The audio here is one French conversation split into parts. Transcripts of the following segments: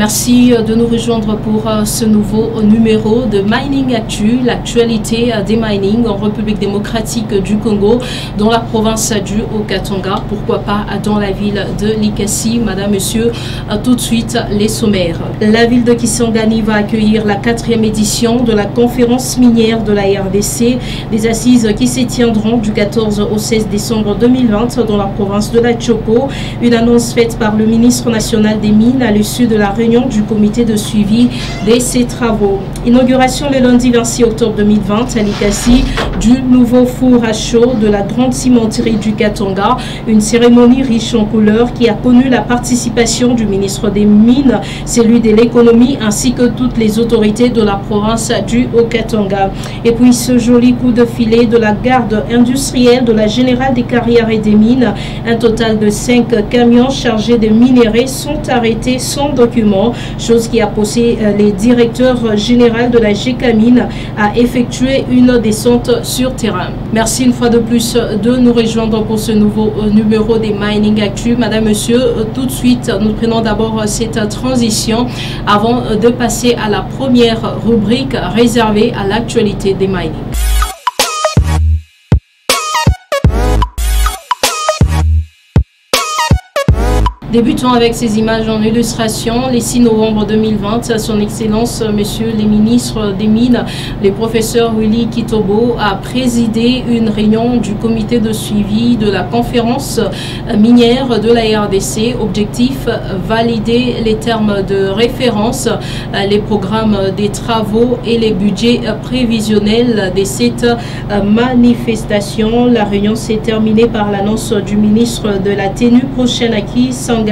Merci de nous rejoindre pour ce nouveau numéro de Mining Actu, l'actualité des mining en République démocratique du Congo, dans la province du Haut-Katanga, pourquoi pas dans la ville de Likasi. Madame, Monsieur, tout de suite les sommaires. La ville de Kisangani va accueillir la 4e édition de la conférence minière de la RDC, des assises qui se tiendront du 14 au 16 décembre 2020 dans la province de la Tchoko. Une annonce faite par le ministre national des Mines à l'issue de la réunion du comité de suivi de ces travaux. Inauguration le lundi 26 octobre 2020 à Likasi du nouveau four à chaud de la grande cimenterie du Katanga. Une cérémonie riche en couleurs qui a connu la participation du ministre des Mines, celui de l'économie ainsi que toutes les autorités de la province du Haut-Katanga. Et puis ce joli coup de filet de la garde industrielle de la Générale des Carrières et des Mines. Un total de 5 camions chargés de minerais sont arrêtés sans document, chose qui a poussé les directeurs généraux de la GECAMINE à effectuer une descente sur terrain. Merci une fois de plus de nous rejoindre pour ce nouveau numéro des Mining Actu. Madame, Monsieur, tout de suite, nous prenons d'abord cette transition avant de passer à la première rubrique réservée à l'actualité des mining. Débutons avec ces images en illustration. Les 6 novembre 2020, son Excellence, Monsieur les ministres des Mines, le professeur Willy Kitobo a présidé une réunion du comité de suivi de la conférence minière de la RDC. Objectif, valider les termes de référence, les programmes des travaux et les budgets prévisionnels de cette manifestation. La réunion s'est terminée par l'annonce du ministre de la tenue prochaine à Kisangani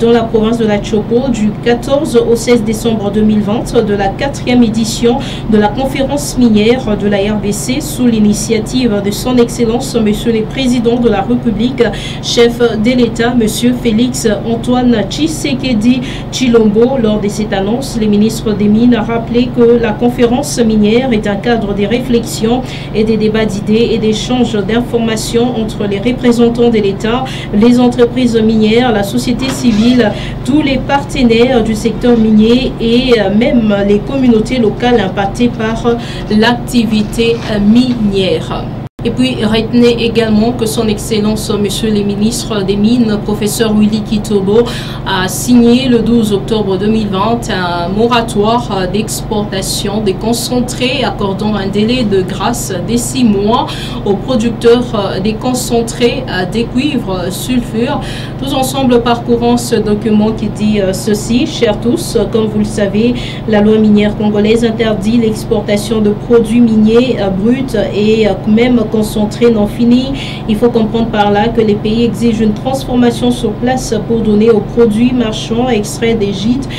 dans la province de la Tchoko du 14 au 16 décembre 2020 de la 4e édition de la conférence minière de la RDC sous l'initiative de son Excellence Monsieur le Président de la République, chef de l'État Monsieur Félix Antoine Tshisekedi Tshilombo. Lors de cette annonce, le ministre des Mines a rappelé que la conférence minière est un cadre de réflexion et des débats d'idées et d'échanges d'informations entre les représentants de l'État, les entreprises minières, la société civile, tous les partenaires du secteur minier et même les communautés locales impactées par l'activité minière. Et puis, retenez également que son Excellence, Monsieur le ministre des Mines, professeur Willy Kitobo, a signé le 12 octobre 2020 un moratoire d'exportation des concentrés accordant un délai de grâce de 6 mois aux producteurs des concentrés de cuivre sulfure. Tous ensemble parcourant ce document qui dit ceci: chers tous, comme vous le savez, la loi minière congolaise interdit l'exportation de produits miniers bruts et même concentré non fini. Il faut comprendre par là que les pays exigent une transformation sur place pour donner aux produits marchands extraits des gîtes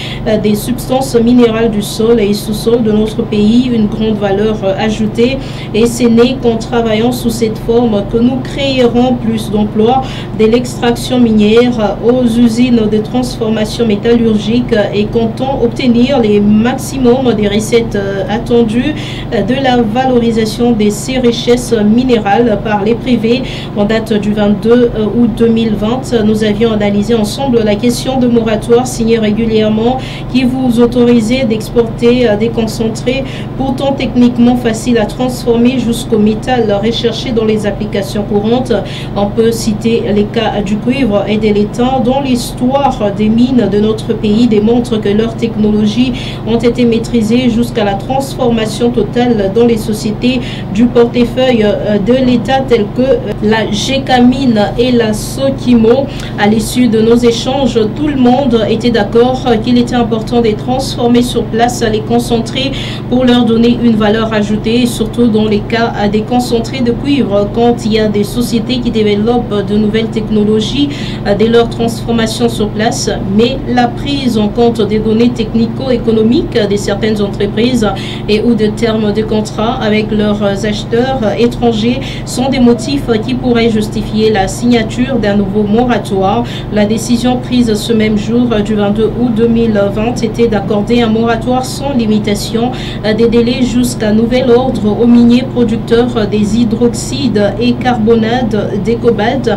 des substances minérales du sol et sous-sol de notre pays une grande valeur ajoutée. Et c'est né qu'en travaillant sous cette forme que nous créerons plus d'emplois de l'extraction minière aux usines de transformation métallurgique et comptons obtenir les maximums des recettes attendues de la valorisation de ces richesses minérales par les privés. En date du 22 août 2020, nous avions analysé ensemble la question de moratoire signé régulièrement qui vous autorisait d'exporter des concentrés pourtant techniquement faciles à transformer jusqu'au métal recherché dans les applications courantes. On peut citer les cas du cuivre et de l'étain dont l'histoire des mines de notre pays démontre que leurs technologies ont été maîtrisées jusqu'à la transformation totale dans les sociétés du portefeuille de l'État tels que la GECAMINE et la SOKIMO. À l'issue de nos échanges, tout le monde était d'accord qu'il était important de transformer sur place les concentrés pour leur donner une valeur ajoutée, surtout dans les cas des concentrés de cuivre, quand il y a des sociétés qui développent de nouvelles technologies de leur transformation sur place, mais la prise en compte des données technico-économiques de certaines entreprises et ou de termes de contrat avec leurs acheteurs étrangers énergés sont des motifs qui pourraient justifier la signature d'un nouveau moratoire. La décision prise ce même jour du 22 août 2020 était d'accorder un moratoire sans limitation des délais jusqu'à nouvel ordre aux miniers producteurs des hydroxydes et carbonate des cobalt,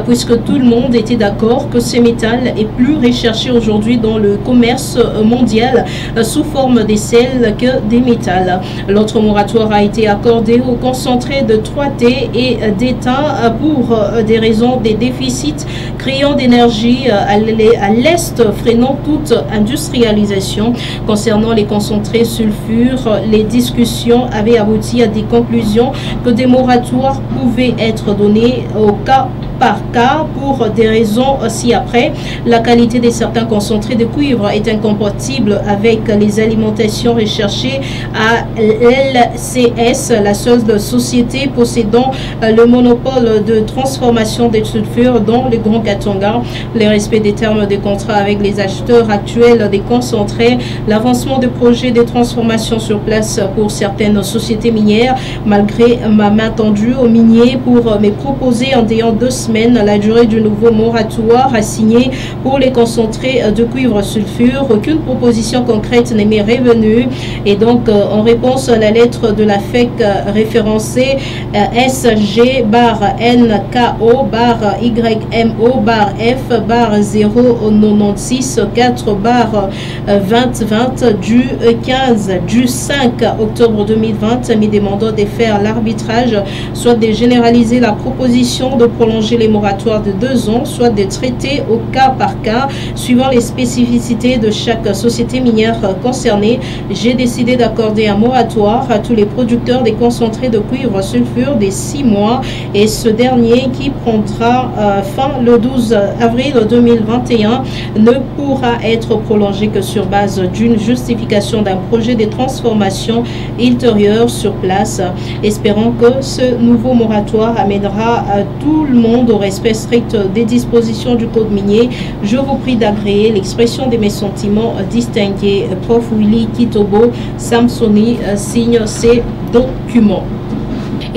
puisque tout le monde était d'accord que ces métals est plus recherché aujourd'hui dans le commerce mondial sous forme des sels que des métals. L'autre moratoire a été accordé au concentré de 3T et d'étain pour des raisons des déficits créant d'énergie à l'Est, freinant toute industrialisation. Concernant les concentrés sulfure, les discussions avaient abouti à des conclusions que des moratoires pouvaient être donnés au cas par cas pour des raisons ci-après. La qualité de certains concentrés de cuivre est incompatible avec les alimentations recherchées à l'LCS, la seule société possédant le monopole de transformation des sulfures dans le Grand Katanga. Le respect des termes des contrats avec les acheteurs actuels des concentrés, l'avancement de projets de transformation sur place pour certaines sociétés minières, malgré ma main tendue aux miniers pour me proposer en déant 2 semaines la durée du nouveau moratoire assigné pour les concentrés de cuivre sulfure. Aucune proposition concrète n'est m'est revenue et donc en réponse à la lettre de la FEC référencée SG-N-KO-F-096-4-2020 du 5 octobre 2020, me demandant de faire l'arbitrage, soit de généraliser la proposition de prolonger les moratoires de 2 ans, soit de traiter au cas par cas, suivant les spécificités de chaque société minière concernée. J'ai décidé d'accorder un moratoire à tous les producteurs des concentrés de cuivre sulfure des 6 mois et ce dernier qui prendra fin le 12 avril 2021 ne pourra être prolongé que sur base d'une justification d'un projet de transformation ultérieure sur place. Espérons que ce nouveau moratoire amènera tout le monde au respect strict des dispositions du code minier. Je vous prie d'agréer l'expression de mes sentiments distingués. Prof Willy Kitobo Samsoni signe ces documents.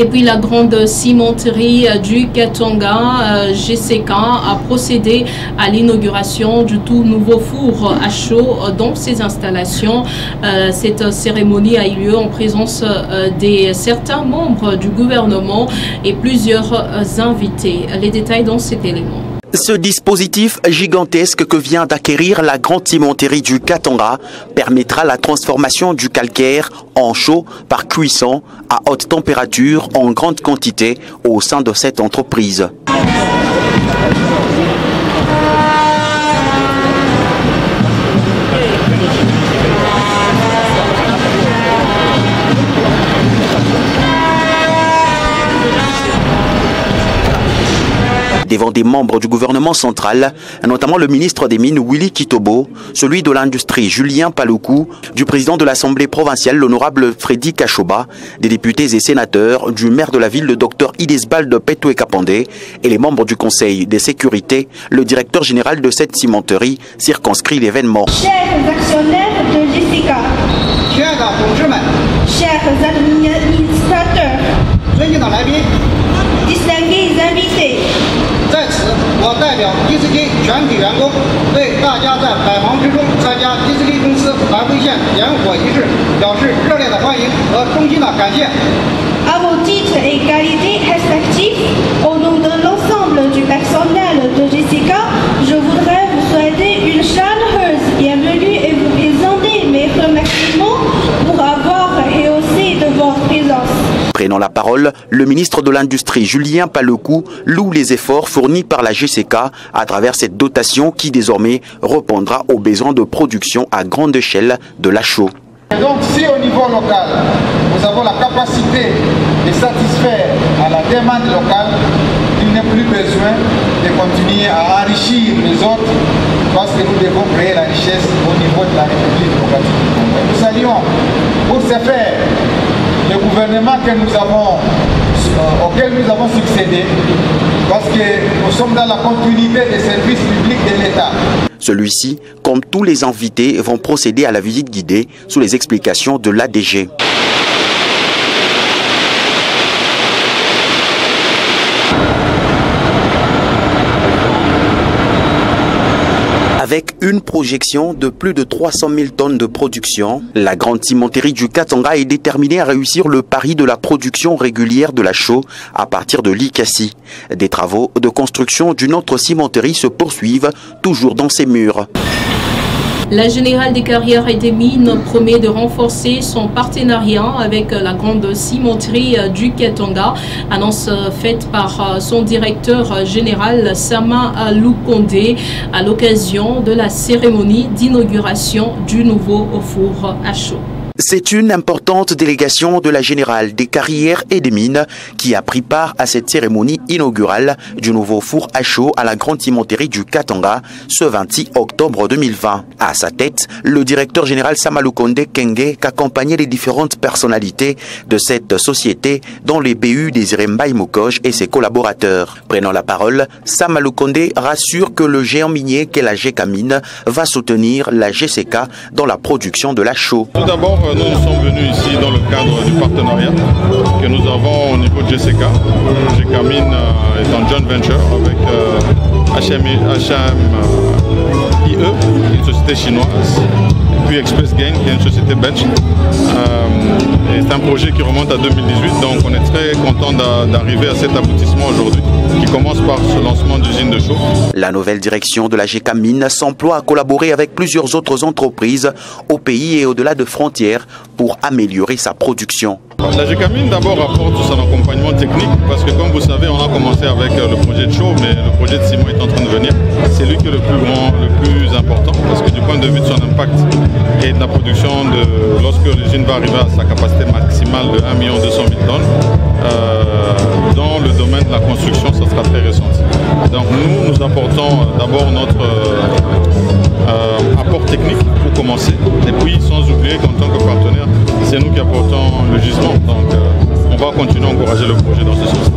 Et puis la grande cimenterie du Katanga, GCK, a procédé à l'inauguration du tout nouveau four à chaud dans ses installations. Cette cérémonie a eu lieu en présence de certains membres du gouvernement et plusieurs invités. Les détails dans cet élément. Ce dispositif gigantesque que vient d'acquérir la grande cimenterie du Katanga permettra la transformation du calcaire en chaux par cuisson à haute température en grande quantité au sein de cette entreprise. Devant des membres du gouvernement central, notamment le ministre des Mines Willy Kitobo, celui de l'Industrie Julien Paloukou, du président de l'Assemblée provinciale l'honorable Freddy Kachoba, des députés et sénateurs, du maire de la ville le docteur Idesbald Petoué Kapandé et les membres du conseil de sécurité, le directeur général de cette cimenterie circonscrit l'événement. Chers actionnaires de GCK, chers administrateurs, distingués invités, 在此，我代表迪斯基全体员工，对大家在百忙之中参加迪斯基公司南汇县点火仪式表示热烈的欢迎和衷心的感谢。À vos titres et qualités respectifs, au nom de l'ensemble du personnel de GCK, je voudrais vous souhaiter une chaleureuse bienvenue et vous présenter mes remerciements pour avoir rehaussé de votre présence. Prenant la parole, le ministre de l'Industrie Julien Paloukou loue les efforts fournis par la GCK à travers cette dotation qui désormais répondra aux besoins de production à grande échelle de la chaux. Donc si au niveau local, nous avons la capacité de satisfaire à la demande locale, il n'est plus besoin de continuer à enrichir les autres parce que nous devons créer la richesse au niveau de la République démocratique du Congo. Nous saluons pour ce faire le gouvernement auquel nous avons succédé, parce que nous sommes dans la continuité des services publics de l'État. Celui-ci, comme tous les invités, vont procéder à la visite guidée sous les explications de l'ADG. une projection de plus de 300 000 tonnes de production. La grande cimenterie du Katanga est déterminée à réussir le pari de la production régulière de la chaux à partir de Likasi. Des travaux de construction d'une autre cimenterie se poursuivent toujours dans ces murs. La Générale des Carrières et des Mines promet de renforcer son partenariat avec la grande cimenterie du Katanga. Annonce faite par son directeur général Sama Lukonde à l'occasion de la cérémonie d'inauguration du nouveau four à chaux. C'est une importante délégation de la Générale des Carrières et des Mines qui a pris part à cette cérémonie inaugurale du nouveau four à chaux à la grande cimenterie du Katanga ce 26 octobre 2020. À sa tête, le directeur général Sama Lukonde Kenge qu'accompagnait les différentes personnalités de cette société dont les BU Désiré Mbaye Mokoj et ses collaborateurs. Prenant la parole, Sama Lukonde rassure que le géant minier qu'est la GECAMINE va soutenir la GCK dans la production de la chaux. Tout d'abord, nous sommes venus ici dans le cadre du partenariat que nous avons au niveau de GCK. GECAMINE est en joint venture avec HMIE, qui est une société chinoise, et puis Express Gain, qui est une société belge. C'est un projet qui remonte à 2018, donc on est très content d'arriver à cet aboutissement aujourd'hui, qui commence par ce lancement d'usine de chaux. La nouvelle direction de la GECAMINE s'emploie à collaborer avec plusieurs autres entreprises au pays et au-delà de frontières pour améliorer sa production. La GECAMINE d'abord apporte son accompagnement technique parce que comme vous savez on a commencé avec le projet de chaux mais le projet de ciment est en train de venir. C'est lui qui est le plus grand, le plus important parce que du point de vue de son impact et de la production, lorsque l'usine va arriver à sa capacité maximale de 1 200 000 tonnes, dans le domaine de la construction ça sera très ressenti. Donc nous apportons d'abord notre apport technique pour commencer et puis sans oublier qu'en tant que partenaire c'est nous qui apportons le gisement, donc on va continuer à encourager le projet dans ce sens.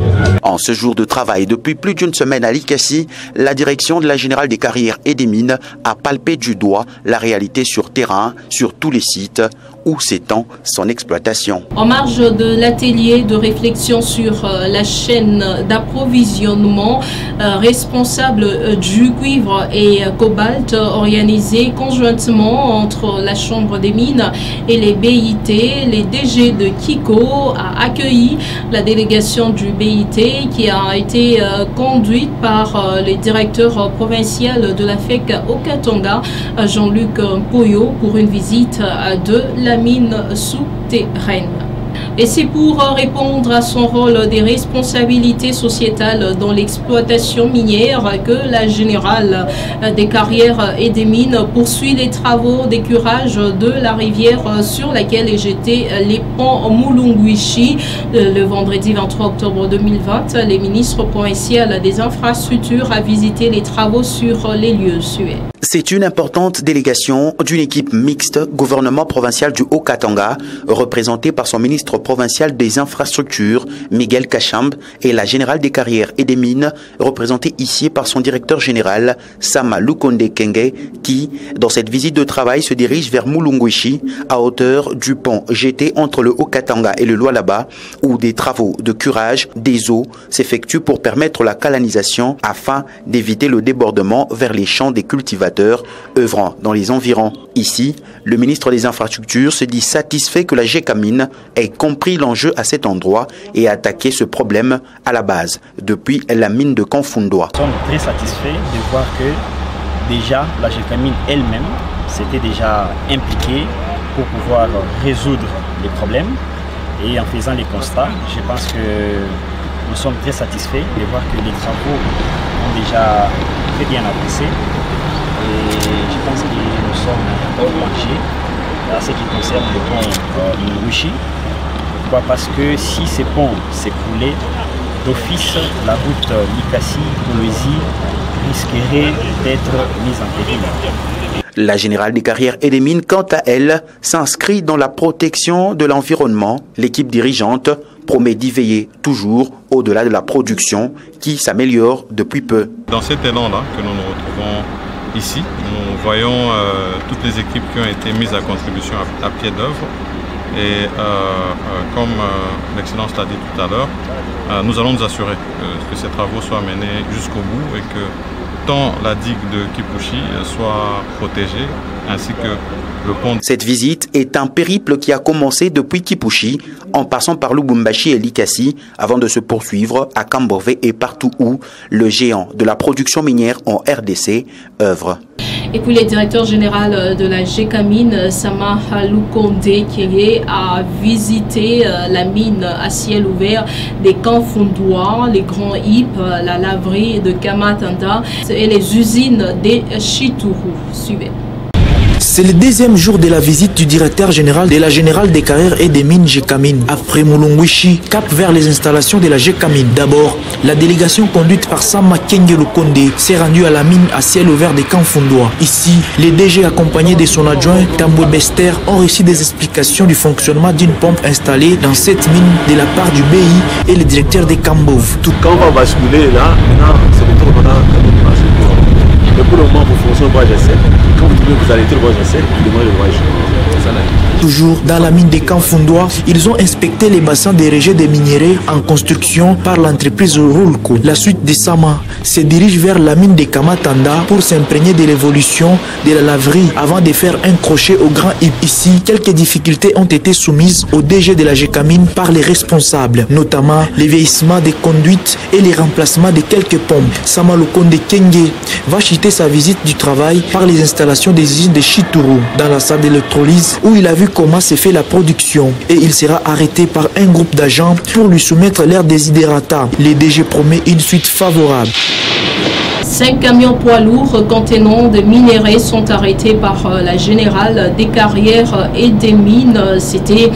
En ce jour de travail, depuis plus d'une semaine à Likasi, la direction de la Générale des Carrières et des Mines a palpé du doigt la réalité sur terrain, sur tous les sites où s'étend son exploitation. En marge de l'atelier de réflexion sur la chaîne d'approvisionnement responsable du cuivre et cobalt organisé conjointement entre la Chambre des mines et les BIT, les DG de Kiko a accueilli la délégation du BIT qui a été conduite par le directeur provincial de la FEC au Katanga, Jean-Luc Poyo, pour une visite de la mine souterraine. Et c'est pour répondre à son rôle des responsabilités sociétales dans l'exploitation minière que la Générale des Carrières et des Mines poursuit les travaux d'écurage de la rivière sur laquelle est jeté les ponts Mulunguishi. Le vendredi 23 octobre 2020, les ministres provinciaux des infrastructures a visité les travaux sur les lieux sués. C'est une importante délégation d'une équipe mixte gouvernement provincial du Haut-Katanga, représentée par son ministre provincial des infrastructures, Miguel Kachamb, et la Générale des Carrières et des Mines, représentée ici par son directeur général, Sama Lukonde Kenge, qui, dans cette visite de travail, se dirige vers Mulunguishi, à hauteur du pont jeté entre le Haut-Katanga et le Lualaba, où des travaux de curage des eaux s'effectuent pour permettre la canalisation afin d'éviter le débordement vers les champs des cultivateurs œuvrant dans les environs. Ici, le ministre des Infrastructures se dit satisfait que la GECAMINE ait compris l'enjeu à cet endroit et a attaqué ce problème à la base, depuis la mine de Confundwa. Nous sommes très satisfaits de voir que déjà la GECAMINE elle-même s'était déjà impliquée pour pouvoir résoudre les problèmes. Et en faisant les constats, je pense que nous sommes très satisfaits de voir que les travaux ont déjà très bien avancé. Et je pense que nous sommes en danger à ce qui concerne le pont Mulunguishi. Pourquoi? Parce que si ces ponts s'écroulaient, d'office, la route Likasi-Kolwezi risquerait d'être mise en péril. La Générale des Carrières et des Mines, quant à elle, s'inscrit dans la protection de l'environnement. L'équipe dirigeante promet d'y veiller toujours au-delà de la production qui s'améliore depuis peu. Dans cet élan-là que nous nous retrouvons ici, nous voyons toutes les équipes qui ont été mises à contribution à pied d'œuvre et comme l'Excellence l'a dit tout à l'heure, nous allons nous assurer que ces travaux soient menés jusqu'au bout et que tant la digue de Kipushi soit protégée, ainsi que le pont. Cette visite est un périple qui a commencé depuis Kipushi, en passant par Lubumbashi et Likasi, avant de se poursuivre à Kambove et partout où le géant de la production minière en RDC œuvre. Et puis le directeur général de la GECAMIN, Sama Lukonde Keye, a visité la mine à ciel ouvert des camps fondois, les grands HIP, la laverie de Kamatanda et les usines des Chitourou. Suivez. C'est le deuxième jour de la visite du directeur général de la Générale des carrières et des mines GECAMIN. Après Mulungwishi, cap vers les installations de la GECAMIN. D'abord, la délégation conduite par Sama Kenge Lukonde s'est rendue à la mine à ciel ouvert des camps fondois. Ici, les DG accompagnés de son adjoint Tambwe Bester ont reçu des explications du fonctionnement d'une pompe installée dans cette mine de la part du BI et le directeur des Kambov. Tout quand on va basculer là, maintenant c'est le tour de la. Mais pour le moment, vous fonctionnez au voie GC. Quand vous arrêtez le voie GC, vous demandez le voie GC. Toujours dans la mine des camps fondois, ils ont inspecté les bassins des rejets des minéraux en construction par l'entreprise Rulco. La suite de Sama se dirige vers la mine de Kamatanda pour s'imprégner de l'évolution de la laverie avant de faire un crochet au grand HIP. Ici, quelques difficultés ont été soumises au DG de la GECAMIN par les responsables, notamment les vieillissements des conduites et les remplacements de quelques pompes. Sama Lukonde Kenge va chiter sa visite du travail par les installations des usines de Chitourou dans la salle d'électrolyse où il a vu comment se fait la production et il sera arrêté par un groupe d'agents pour lui soumettre leur désiderata. Le DG promet une suite favorable. 5 camions poids lourds contenant des minéraux sont arrêtés par la Générale des carrières et des mines. C'était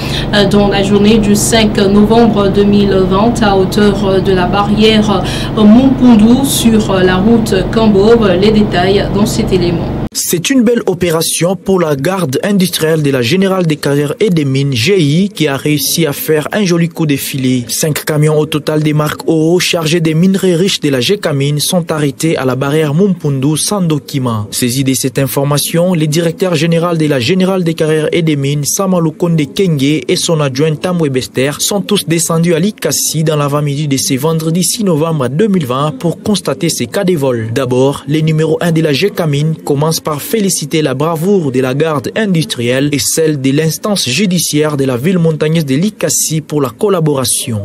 dans la journée du 5 novembre 2020 à hauteur de la barrière Mumpundu sur la route Kambove. Les détails dans cet élément. C'est une belle opération pour la garde industrielle de la Générale des carrières et des mines GI qui a réussi à faire un joli coup de filet. 5 camions au total des marques OO chargés des minerais riches de la GECAMIN sont arrêtés à la barrière Mumpundu sans document. Saisi de cette information, le directeur général de la Générale des carrières et des mines, Sama Lukonde Kenge et son adjoint Tambwe Bester sont tous descendus à Likasi dans l'avant-midi de ce vendredi 6 novembre 2020 pour constater ces cas de vol. D'abord, le numéro 1 de la GECAMIN commence par féliciter la bravoure de la garde industrielle et celle de l'instance judiciaire de la ville montagneuse de Likasi pour la collaboration.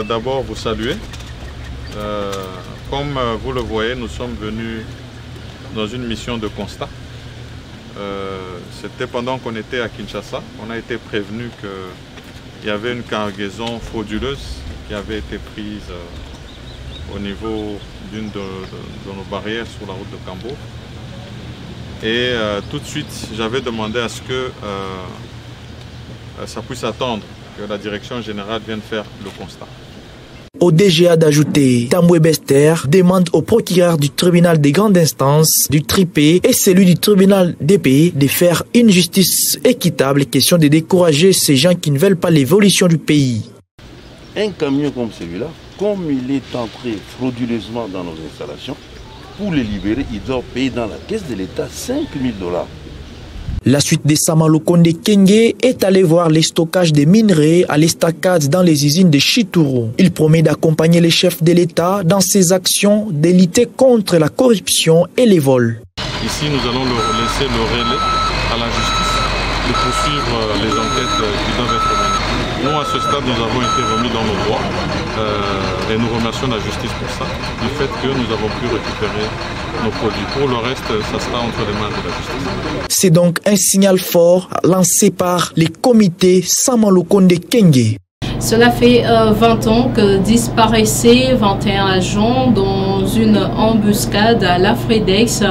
D'abord vous saluer. Comme vous le voyez, nous sommes venus dans une mission de constat. C'était pendant qu'on était à Kinshasa. On a été prévenu qu'il y avait une cargaison frauduleuse qui avait été prise au niveau d'une de nos barrières sur la route de Kambo. Et tout de suite, j'avais demandé à ce que ça puisse attendre que la direction générale vienne faire le constat. Au DGA d'ajouter, Tambwe Bester demande au procureur du tribunal des grandes instances, du TRIPE et celui du tribunal d'épée de faire une justice équitable, question de décourager ces gens qui ne veulent pas l'évolution du pays. Un camion comme celui-là, comme il est entré frauduleusement dans nos installations, pour les libérer, ils doivent payer dans la caisse de l'État 5 000 $. La suite de Sama Lukonde Kenge est allé voir les stockages des minerais à l'estacade dans les usines de Chitourou. Il promet d'accompagner les chefs de l'État dans ses actions de lutter contre la corruption et les vols. Ici, nous allons laisser le relais à la justice de poursuivre les enquêtes qui doivent être menées. Nous, à ce stade, nous avons été remis dans nos droits et nous remercions la justice pour ça, du fait que nous avons pu récupérer nos produits. Pour le reste, ça sera entre les mains de la justice. C'est donc un signal fort lancé par les comités Sama Lukonde Kenge. Cela fait 20 ans que disparaissaient 21 agents dans une embuscade à l'Afredex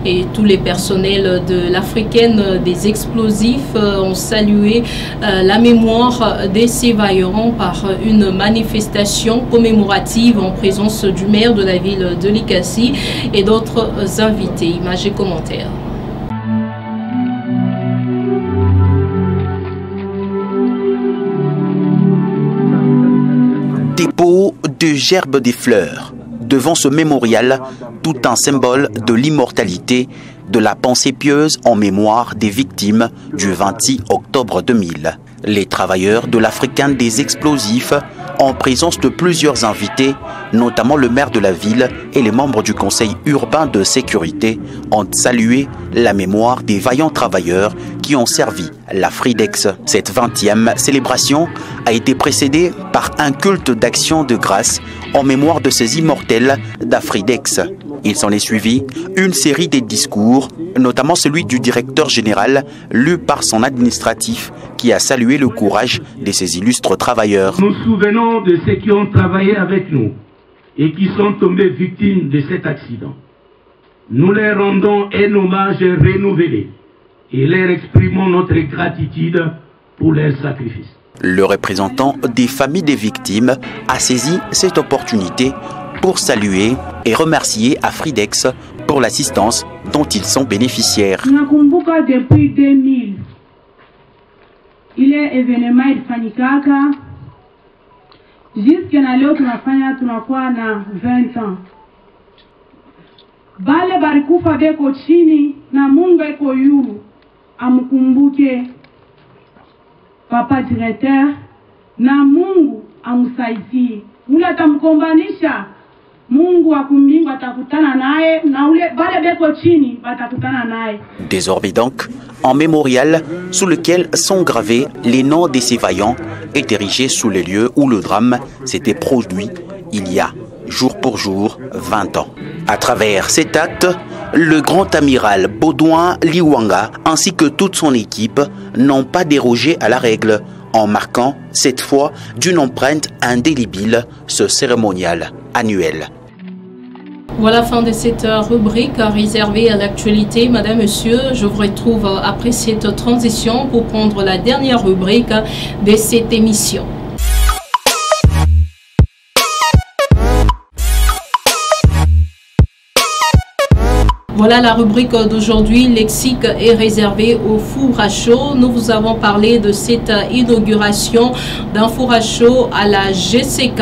et tous les personnels de l'Africaine des explosifs ont salué la mémoire des survivants par une manifestation commémorative en présence du maire de la ville de Likasi et d'autres invités. Images et commentaires. Dépôt de gerbes des fleurs devant ce mémorial, tout un symbole de l'immortalité, de la pensée pieuse en mémoire des victimes du 26 octobre 2000. Les travailleurs de l'Africaine des explosifs, en présence de plusieurs invités, notamment le maire de la ville et les membres du conseil urbain de sécurité, ont salué la mémoire des vaillants travailleurs qui ont servi la Fridex. Cette 20e célébration a été précédée par un culte d'action de grâce en mémoire de ces immortels d'Afridex. Il s'en est suivi une série de discours, notamment celui du directeur général, lu par son administratif, qui a salué le courage de ces illustres travailleurs. Nous nous souvenons de ceux qui ont travaillé avec nous et qui sont tombés victimes de cet accident. Nous leur rendons un hommage renouvelé et leur exprimons notre gratitude pour leur sacrifice. Le représentant des familles des victimes a saisi cette opportunité pour saluer et remercier Afridex pour l'assistance dont ils sont bénéficiaires. Depuis 2000, ile événement ilifanyikaka jusqu'à leo tunakuwa na 20 ans. Bale barikufa beko chini na Mungu eko yulu amkumbuke papa directeur na Mungu amsaidie. Ule atamkombanisha Mungu wa kumbingu atakutana naye na ule bale beko chini batakutana naye. Désormais donc, un mémorial sous lequel sont gravés les noms de ces vaillants est érigé sous les lieux où le drame s'était produit il y a, jour pour jour, 20 ans. À travers cet acte, le grand amiral Baudouin Liwanga ainsi que toute son équipe n'ont pas dérogé à la règle en marquant cette fois d'une empreinte indélébile ce cérémonial annuel. Voilà, fin de cette rubrique réservée à l'actualité. Madame, Monsieur, je vous retrouve après cette transition pour prendre la dernière rubrique de cette émission. Voilà la rubrique d'aujourd'hui. Lexique est réservé au four à chaud. Nous vous avons parlé de cette inauguration d'un four à chaud à la GCK.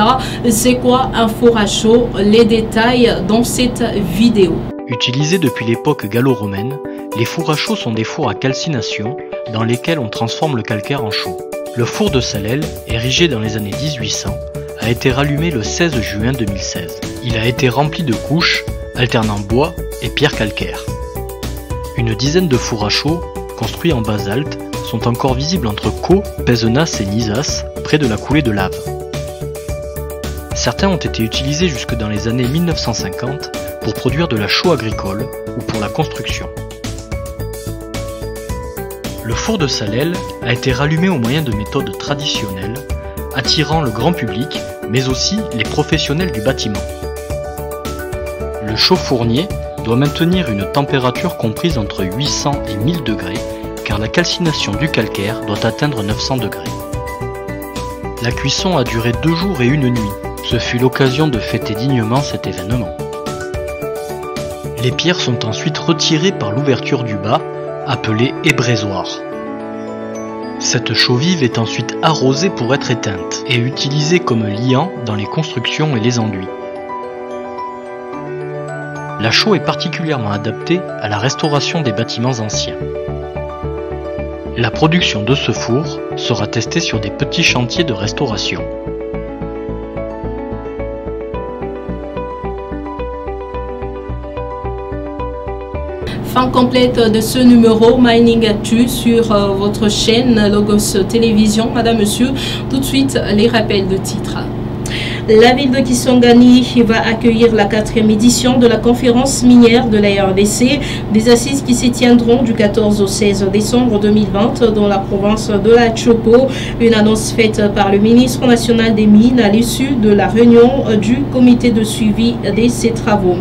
C'est quoi un four à chaud? Les détails dans cette vidéo. Utilisés depuis l'époque gallo-romaine, les fours à chaud sont des fours à calcination dans lesquels on transforme le calcaire en chaux. Le four de Salelles, érigé dans les années 1800, a été rallumé le 16 juin 2016. Il a été rempli de couches alternant bois et pierre calcaire. Une dizaine de fours à chaud, construits en basalte, sont encore visibles entre Caux, Pézenas et Nizas, près de la coulée de lave. Certains ont été utilisés jusque dans les années 1950 pour produire de la chaux agricole ou pour la construction. Le four de Salelles a été rallumé au moyen de méthodes traditionnelles, attirant le grand public, mais aussi les professionnels du bâtiment. Le chauffournier doit maintenir une température comprise entre 800 et 1000 degrés, car la calcination du calcaire doit atteindre 900 degrés. La cuisson a duré 2 jours et 1 nuit. Ce fut l'occasion de fêter dignement cet événement. Les pierres sont ensuite retirées par l'ouverture du bas, appelée ébrésoir. Cette chaux vive est ensuite arrosée pour être éteinte et utilisée comme liant dans les constructions et les enduits. La chaux est particulièrement adaptée à la restauration des bâtiments anciens. La production de ce four sera testée sur des petits chantiers de restauration. Fin complète de ce numéro Mining Actu sur votre chaîne Logos Télévision. Madame, Monsieur, tout de suite les rappels de titres. La ville de Kisangani va accueillir la 4e édition de la conférence minière de la RDC, des assises qui s'y tiendront du 14 au 16 décembre 2020 dans la province de la Chopo. Une annonce faite par le ministre national des Mines à l'issue de la réunion du comité de suivi de ces travaux.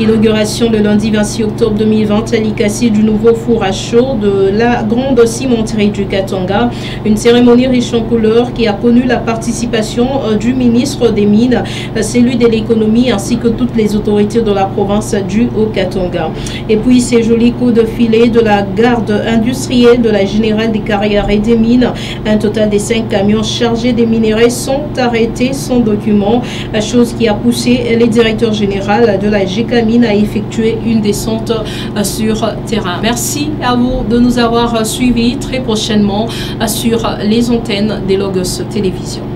Inauguration le lundi 26 octobre 2020 à l'Ikassi du nouveau four à chaud de la grande cimenterie du Katanga. Une cérémonie riche en couleurs qui a connu la participation du ministre des Mines, celui de l'économie ainsi que toutes les autorités de la province du Haut-Katanga. Et puis ces jolis coups de filet de la garde industrielle de la Générale des Carrières et des Mines. Un total de 5 camions chargés des minerais sont arrêtés sans document, chose qui a poussé les directeurs généraux de la GCAMIN mine a effectué une descente sur terrain. Merci à vous de nous avoir suivis très prochainement sur les antennes des Logos Télévision.